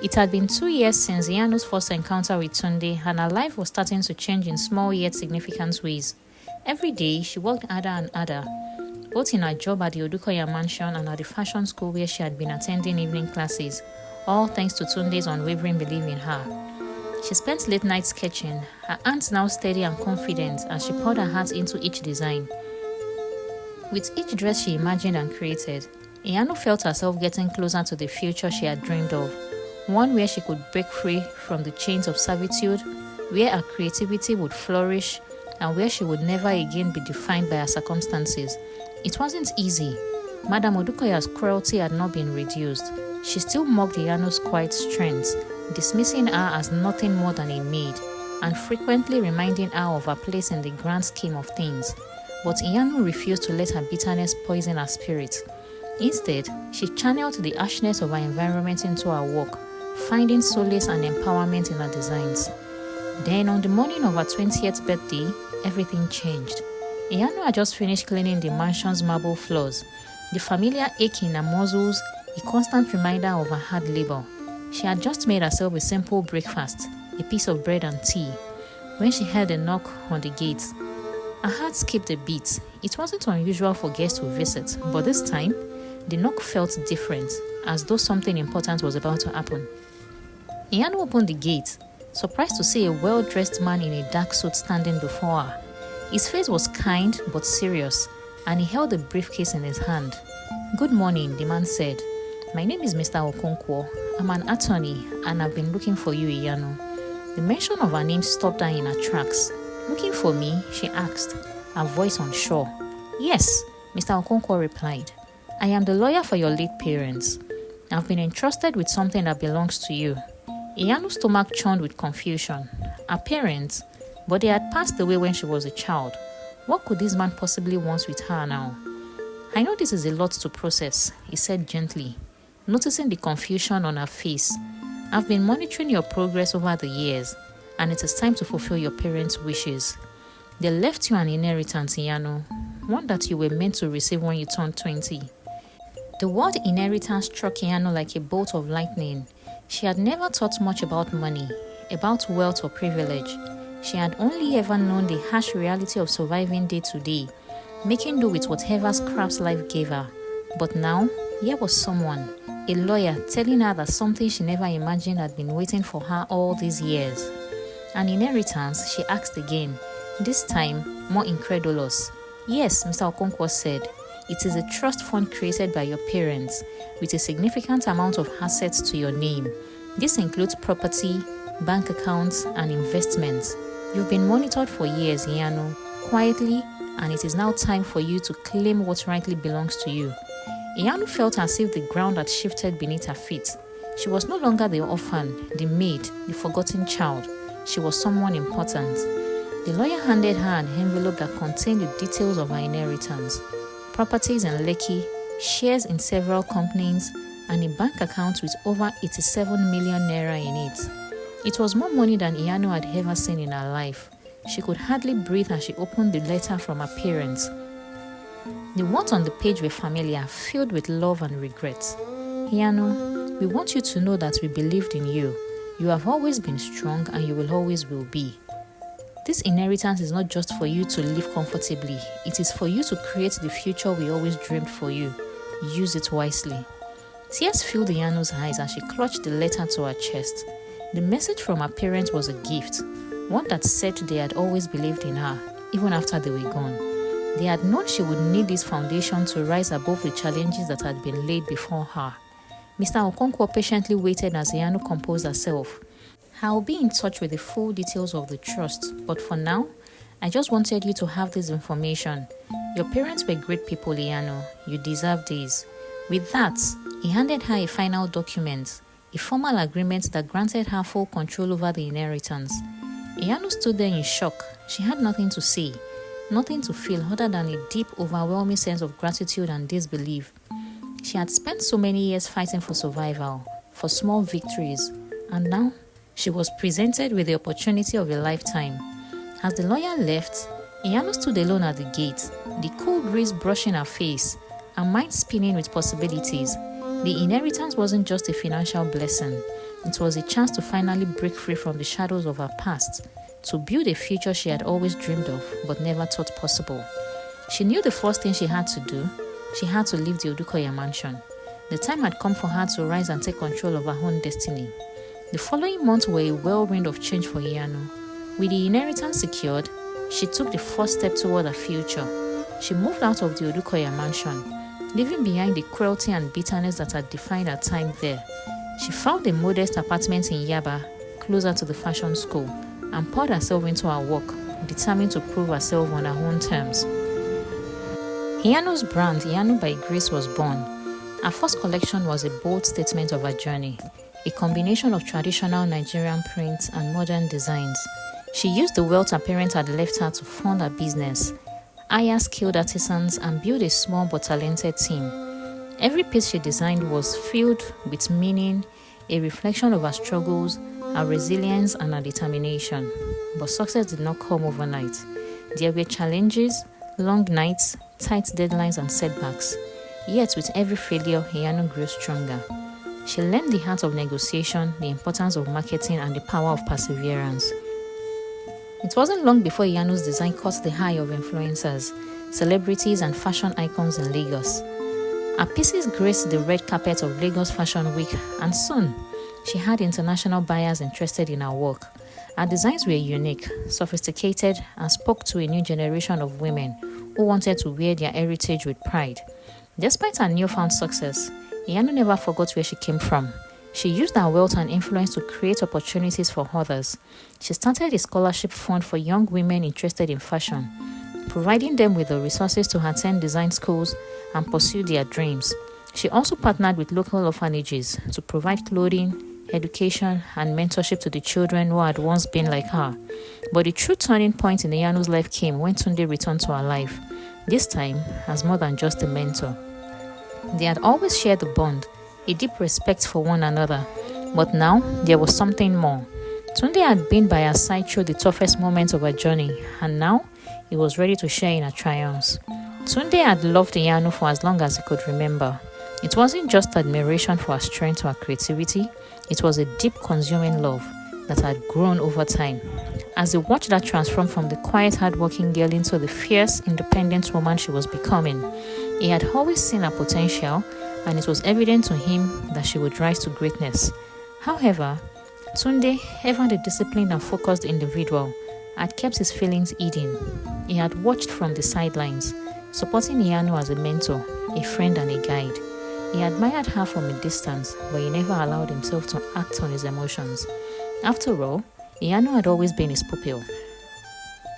It had been 2 years since Iyanu's first encounter with Tunde, and her life was starting to change in small yet significant ways. Every day, she worked harder and harder, both in her job at the Odukoya mansion and at the fashion school where she had been attending evening classes, all thanks to Tunde's unwavering belief in her. She spent late nights sketching, her hands now steady and confident as she poured her heart into each design. With each dress she imagined and created, Iyanu felt herself getting closer to the future she had dreamed of, one where she could break free from the chains of servitude, where her creativity would flourish, and where she would never again be defined by her circumstances. It wasn't easy. Madame Odukoya's cruelty had not been reduced. She still mocked Iyanu's quiet strength, dismissing her as nothing more than a maid, and frequently reminding her of her place in the grand scheme of things. But Iyanu refused to let her bitterness poison her spirit. Instead, she channeled the harshness of her environment into her work, finding solace and empowerment in her designs. Then, on the morning of her 20th birthday, everything changed. Iyanu had just finished cleaning the mansion's marble floors, the familiar ache in her muscles, a constant reminder of her hard labor. She had just made herself a simple breakfast, a piece of bread and tea, when she heard a knock on the gate. Her heart skipped a beat. It wasn't unusual for guests to visit, but this time, the knock felt different, as though something important was about to happen. Iyanu opened the gate, surprised to see a well-dressed man in a dark suit standing before her. His face was kind but serious, and he held a briefcase in his hand. "Good morning," the man said. "My name is Mr. Okonkwo. I'm an attorney, and I've been looking for you, Iyanu." The mention of her name stopped her in her tracks. "Looking for me?" she asked, her voice unsure. "Yes," Mr. Okonkwo replied. "I am the lawyer for your late parents. I've been entrusted with something that belongs to you." Iyanu's stomach churned with confusion. Her parents, but they had passed away when she was a child. What could this man possibly want with her now? "I know this is a lot to process," he said gently, noticing the confusion on her face. "I've been monitoring your progress over the years, and it is time to fulfill your parents' wishes. They left you an inheritance, Iyanu, one that you were meant to receive when you turned 20. The word inheritance struck Iyanu like a bolt of lightning. She had never thought much about money, about wealth or privilege. She had only ever known the harsh reality of surviving day to day, making do with whatever scraps life gave her. But now, here was someone, a lawyer, telling her that something she never imagined had been waiting for her all these years. "An inheritance?" she asked again, this time more incredulous. "Yes," Mr. Okonkwo said. "It is a trust fund created by your parents, with a significant amount of assets to your name. This includes property, bank accounts, and investments. You've been monitored for years, Iyanu, quietly, and it is now time for you to claim what rightly belongs to you." Iyanu felt as if the ground had shifted beneath her feet. She was no longer the orphan, the maid, the forgotten child. She was someone important. The lawyer handed her an envelope that contained the details of her inheritance: properties in Lekki, shares in several companies, and a bank account with over 87 million naira in it. It was more money than Iyanu had ever seen in her life. She could hardly breathe as she opened the letter from her parents. The words on the page were familiar, filled with love and regret. "Iyanu, we want you to know that we believed in you. You have always been strong, and you will always will be. This inheritance is not just for you to live comfortably. It is for you to create the future we always dreamed for you. Use it wisely." Tears filled Iyanu's eyes as she clutched the letter to her chest. The message from her parents was a gift, one that said they had always believed in her, even after they were gone. They had known she would need this foundation to rise above the challenges that had been laid before her. Mr. Okonkwo patiently waited as Iyanu composed herself. "I'll be in touch with the full details of the trust, but for now, I just wanted you to have this information. Your parents were great people, Iyanu. You deserve this." With that, he handed her a final document, a formal agreement that granted her full control over the inheritance. Iyanu stood there in shock. She had nothing to say, nothing to feel other than a deep, overwhelming sense of gratitude and disbelief. She had spent so many years fighting for survival, for small victories, and now she was presented with the opportunity of a lifetime. As the lawyer left, Iyanu stood alone at the gate, the cool breeze brushing her face, her mind spinning with possibilities. The inheritance wasn't just a financial blessing. It was a chance to finally break free from the shadows of her past, to build a future she had always dreamed of but never thought possible. She knew the first thing she had to do. She had to leave the Odukoya mansion. The time had come for her to rise and take control of her own destiny. The following months were a whirlwind of change for Iyanu. With the inheritance secured, she took the first step toward her future. She moved out of the Odukoya mansion, leaving behind the cruelty and bitterness that had defined her time there. She found a modest apartment in Yaba, closer to the fashion school, and poured herself into her work, determined to prove herself on her own terms. Iyanu's brand, Iyanu by Grace, was born. Her first collection was a bold statement of her journey, a combination of traditional Nigerian prints and modern designs. She used the wealth her parents had left her to fund her business, hire skilled artisans, and build a small but talented team. Every piece she designed was filled with meaning, a reflection of her struggles, her resilience, and her determination. But success did not come overnight. There were challenges, long nights, tight deadlines, and setbacks. Yet with every failure, Iyanu grew stronger. She learned the art of negotiation, the importance of marketing, and the power of perseverance. It wasn't long before Iyanu's design caught the eye of influencers, celebrities, and fashion icons in Lagos. Her pieces graced the red carpet of Lagos Fashion Week, and soon, she had international buyers interested in her work. Her designs were unique, sophisticated, and spoke to a new generation of women who wanted to wear their heritage with pride. Despite her newfound success, Iyanu never forgot where she came from. She used her wealth and influence to create opportunities for others. She started a scholarship fund for young women interested in fashion, providing them with the resources to attend design schools and pursue their dreams. She also partnered with local orphanages to provide clothing, education, and mentorship to the children who had once been like her. But the true turning point in Iyanu's life came when Tunde returned to her life, this time as more than just a mentor. They had always shared the bond, a deep respect for one another, but now there was something more. Tunde had been by her side through the toughest moments of her journey, and now he was ready to share in her triumphs. Tunde had loved Iyanu for as long as he could remember. It wasn't just admiration for her strength or her creativity, it was a deep consuming love that had grown over time. As he watched her transform from the quiet, hardworking girl into the fierce, independent woman she was becoming, he had always seen her potential, and it was evident to him that she would rise to greatness. However, Tunde, ever the disciplined and focused individual, had kept his feelings hidden. He had watched from the sidelines, supporting Iyanu as a mentor, a friend, and a guide. He admired her from a distance, but he never allowed himself to act on his emotions. After all, Iyanu had always been his pupil.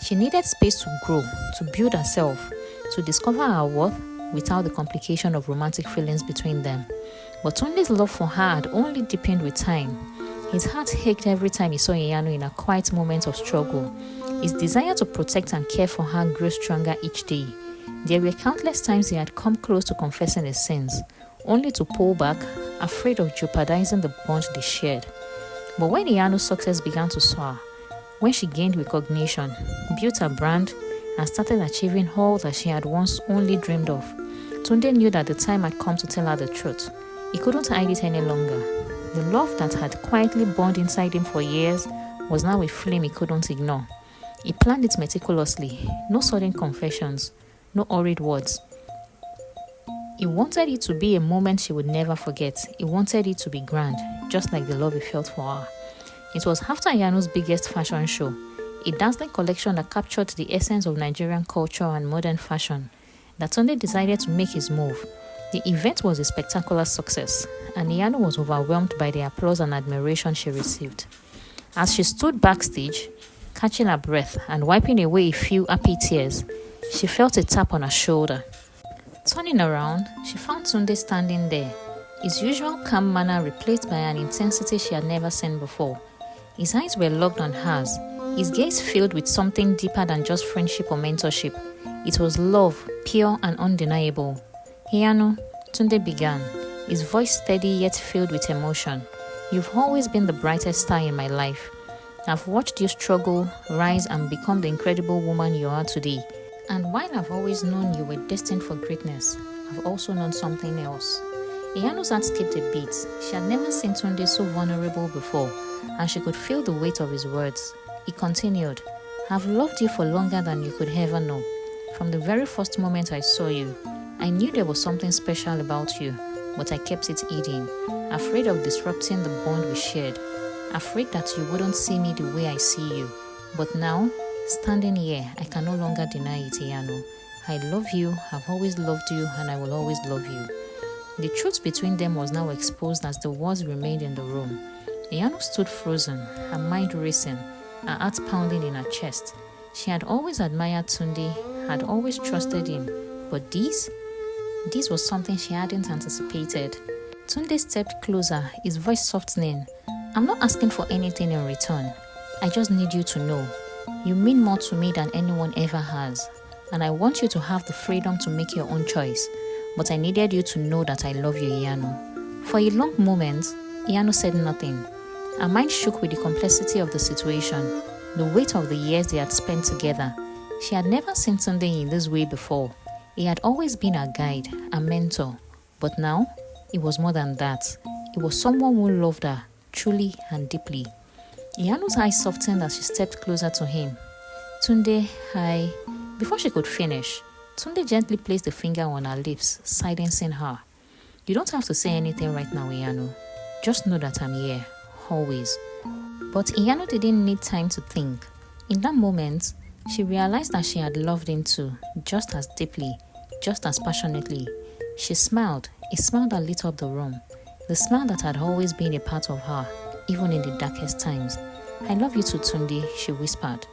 She needed space to grow, to build herself, to discover her worth without the complication of romantic feelings between them. But Tunde's love for her had only deepened with time. His heart ached every time he saw Iyanu in a quiet moment of struggle. His desire to protect and care for her grew stronger each day. There were countless times he had come close to confessing his sins, only to pull back, afraid of jeopardizing the bond they shared. But when Iyanu's success began to soar, when she gained recognition, built her brand, and started achieving all that she had once only dreamed of, Tunde knew that the time had come to tell her the truth. He couldn't hide it any longer. The love that had quietly burned inside him for years was now a flame he couldn't ignore. He planned it meticulously, no sudden confessions, no hurried words. He wanted it to be a moment she would never forget. He wanted it to be grand, just like the love he felt for her. It was after Iyanu's biggest fashion show, a dazzling collection that captured the essence of Nigerian culture and modern fashion, that Tunde decided to make his move. The event was a spectacular success, and Iyanu was overwhelmed by the applause and admiration she received. As she stood backstage, catching her breath and wiping away a few happy tears, she felt a tap on her shoulder. Turning around, she found Tunde standing there, his usual calm manner replaced by an intensity she had never seen before. His eyes were locked on hers, his gaze filled with something deeper than just friendship or mentorship. It was love, pure and undeniable. "Iyanu," Tunde began, his voice steady yet filled with emotion. "You've always been the brightest star in my life. I've watched you struggle, rise, and become the incredible woman you are today. And while I've always known you were destined for greatness, I've also known something else. Iyanu's heart skipped a beat. She had never seen Tunde so vulnerable before, and she could feel the weight of his words. He continued, "I've loved you for longer than you could ever know. From the very first moment I saw you, I knew there was something special about you, but I kept it hidden, afraid of disrupting the bond we shared, afraid that you wouldn't see me the way I see you. But now, standing here, I can no longer deny it, Iyanu. I love you, I've always loved you, and I will always love you." The truth between them was now exposed as the words remained in the room. Iyanu stood frozen, her mind racing, her heart pounding in her chest. She had always admired Tunde, had always trusted him, but this was something she hadn't anticipated. Tunde stepped closer, his voice softening. "I'm not asking for anything in return. I just need you to know. You mean more to me than anyone ever has, and I want you to have the freedom to make your own choice. But I needed you to know that I love you, Iyanu." For a long moment, Iyanu said nothing. Her mind shook with the complexity of the situation, the weight of the years they had spent together. She had never seen Tunde in this way before. He had always been her guide, her mentor. But now, it was more than that. It was someone who loved her, truly and deeply. Iyanu's eyes softened as she stepped closer to him. "Tunde, hi." Before she could finish, Tunde gently placed a finger on her lips, silencing her. "You don't have to say anything right now, Iyanu. Just know that I'm here, always." But Iyanu didn't need time to think. In that moment, she realized that she had loved him too, just as deeply, just as passionately. She smiled, a smile that lit up the room, the smile that had always been a part of her, even in the darkest times. "I love you too, Tunde," she whispered.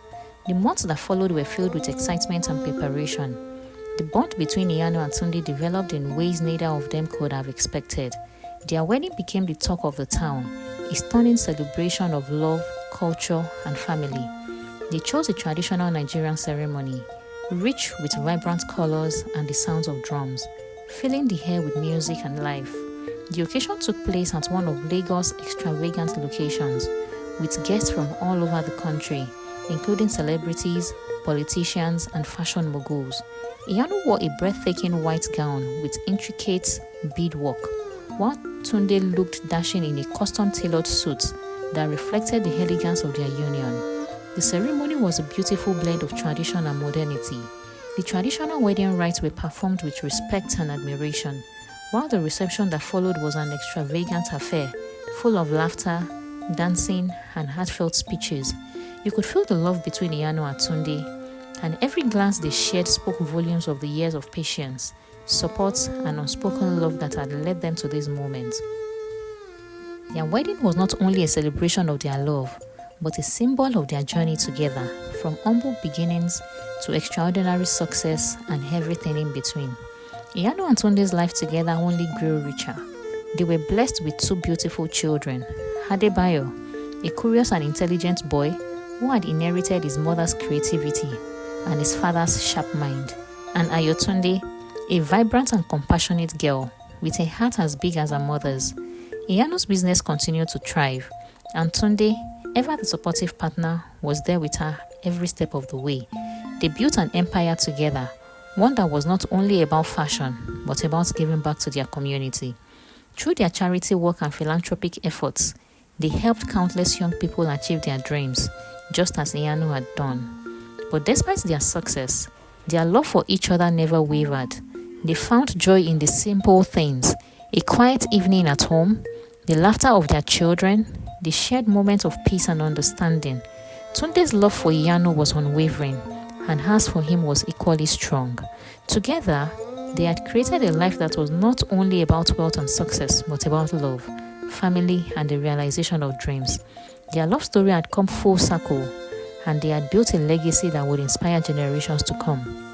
The months that followed were filled with excitement and preparation. The bond between Iyanu and Tunde developed in ways neither of them could have expected. Their wedding became the talk of the town, a stunning celebration of love, culture, and family. They chose a traditional Nigerian ceremony, rich with vibrant colors and the sounds of drums, filling the air with music and life. The occasion took place at one of Lagos' extravagant locations, with guests from all over the country, including celebrities, politicians, and fashion moguls. Iyanu wore a breathtaking white gown with intricate beadwork, while Tunde looked dashing in a custom-tailored suit that reflected the elegance of their union. The ceremony was a beautiful blend of tradition and modernity. The traditional wedding rites were performed with respect and admiration, while the reception that followed was an extravagant affair, full of laughter, dancing, and heartfelt speeches. You could feel the love between Iyanu and Tunde, and every glance they shared spoke volumes of the years of patience, support, and unspoken love that had led them to this moment. Their wedding was not only a celebration of their love, but a symbol of their journey together, from humble beginnings to extraordinary success and everything in between. Iyanu and Tunde's life together only grew richer. They were blessed with two beautiful children, Adebayo, a curious and intelligent boy who had inherited his mother's creativity and his father's sharp mind, and Ayotunde, a vibrant and compassionate girl with a heart as big as her mother's. Iyanu's business continued to thrive, and Tunde, ever the supportive partner, was there with her every step of the way. They built an empire together, one that was not only about fashion, but about giving back to their community. Through their charity work and philanthropic efforts, they helped countless young people achieve their dreams, just as Iyanu had done. But despite their success, their love for each other never wavered. They found joy in the simple things: a quiet evening at home, the laughter of their children, the shared moments of peace and understanding. Tunde's love for Iyanu was unwavering, and hers for him was equally strong. Together, they had created a life that was not only about wealth and success, but about love, family, and the realization of dreams. Their love story had come full circle, and they had built a legacy that would inspire generations to come.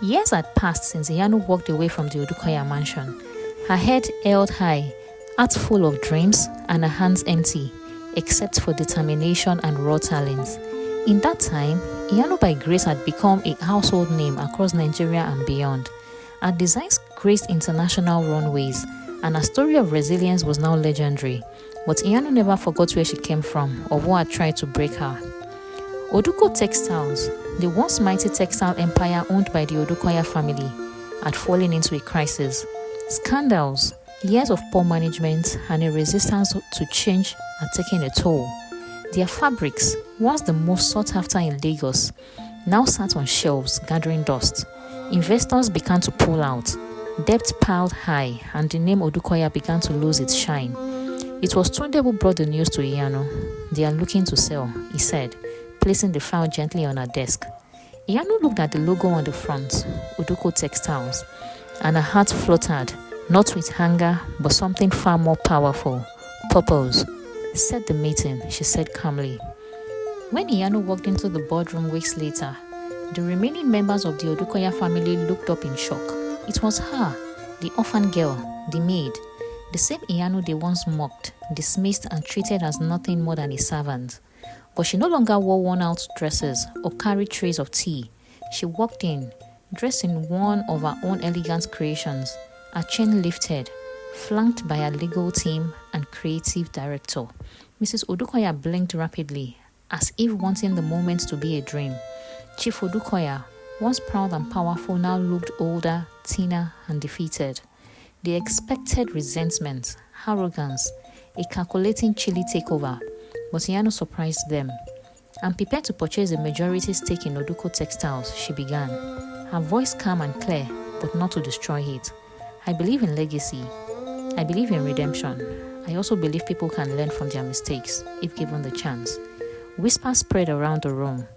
Years had passed since Iyanu walked away from the Odukoya mansion, her head held high, heart full of dreams, and her hands empty, except for determination and raw talent. In that time, Iyanu by grace had become a household name across Nigeria and beyond. Her designs graced international runways, and her story of resilience was now legendary. But Iyanu never forgot where she came from or who had tried to break her. Oduko Textiles, the once mighty textile empire owned by the Odukoya family, had fallen into a crisis. Scandals, Years of poor management and a resistance to change are taking a toll. Their fabrics, once the most sought after in Lagos, now sat on shelves gathering dust. Investors began to pull out. Debt piled high, and the name Odukoya began to lose its shine. It was Tunde who brought the news to Iyanu. "They are looking to sell," he said, placing the file gently on her desk. Iyanu looked at the logo on the front, Oduko Textiles, and her heart fluttered, not with anger, but something far more powerful: purpose. "Set the meeting," she said calmly. When Iyanu walked into the boardroom weeks later, the remaining members of the Odukoya family looked up in shock. It was her, the orphan girl, the maid, the same Iyanu they once mocked, dismissed, and treated as nothing more than a servant. But she no longer wore worn-out dresses or carried trays of tea. She walked in, dressed in one of her own elegant creations, her chin lifted, flanked by her legal team and creative director. Mrs. Odukoya blinked rapidly, as if wanting the moment to be a dream. Chief Odukoya, once proud and powerful, now looked older, thinner, and defeated. They expected resentment, arrogance, a calculating chilly takeover, but Iyanu surprised them. "I'm prepared to purchase a majority stake in Oduko Textiles," she began, her voice calm and clear, but not to destroy it. "I believe in legacy. I believe in redemption. I also believe people can learn from their mistakes if given the chance." Whispers spread around the room.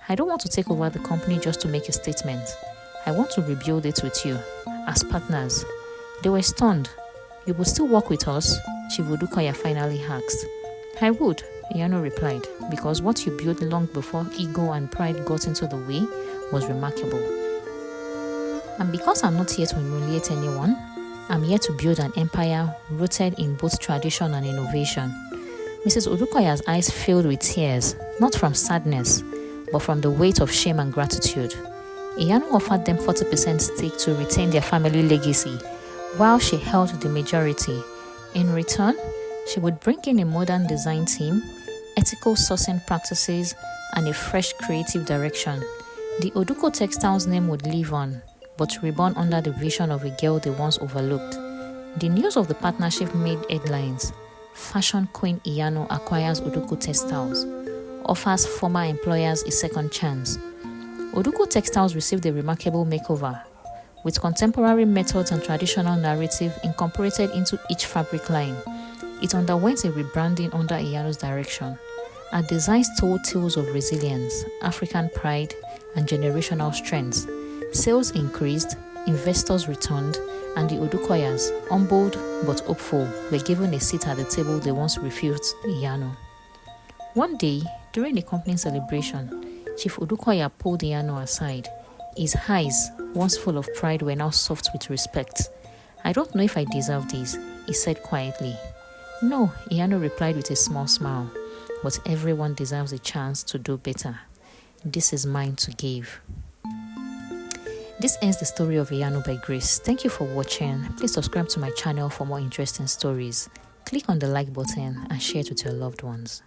"I don't want to take over the company just to make a statement. I want to rebuild it with you, as partners." They were stunned. "You will still work with us?" Chief Odukoya finally asked. "I would," Iyanu replied, "because what you built long before ego and pride got into the way was remarkable. And because I'm not here to humiliate anyone, I'm here to build an empire rooted in both tradition and innovation." Mrs. Odukoya's eyes filled with tears, not from sadness, but from the weight of shame and gratitude. Iyanu offered them 40% stake to retain their family legacy, while she held the majority. In return, she would bring in a modern design team, ethical sourcing practices, and a fresh creative direction. The Oduko Textiles name would live on, but reborn under the vision of a girl they once overlooked. The news of the partnership made headlines. Fashion queen Iyanu acquires Oduko Textiles, offers former employers a second chance. Oduko Textiles received a remarkable makeover, with contemporary methods and traditional narrative incorporated into each fabric line. It underwent a rebranding under Iyanu's direction. Her designs told tales of resilience, African pride, and generational strength. Sales increased, investors returned, and the Odukoyas, humbled but hopeful, were given a seat at the table they once refused Iyanu. One day, during a company celebration, Chief Odukoya pulled Iyanu aside. His eyes, once full of pride, were now soft with respect. "I don't know if I deserve this," he said quietly. "No," Iyanu replied with a small smile, "but everyone deserves a chance to do better. This is mine to give." This ends the story of Iyanu by Grace. Thank you for watching. Please subscribe to my channel for more interesting stories. Click on the like button and share it with your loved ones.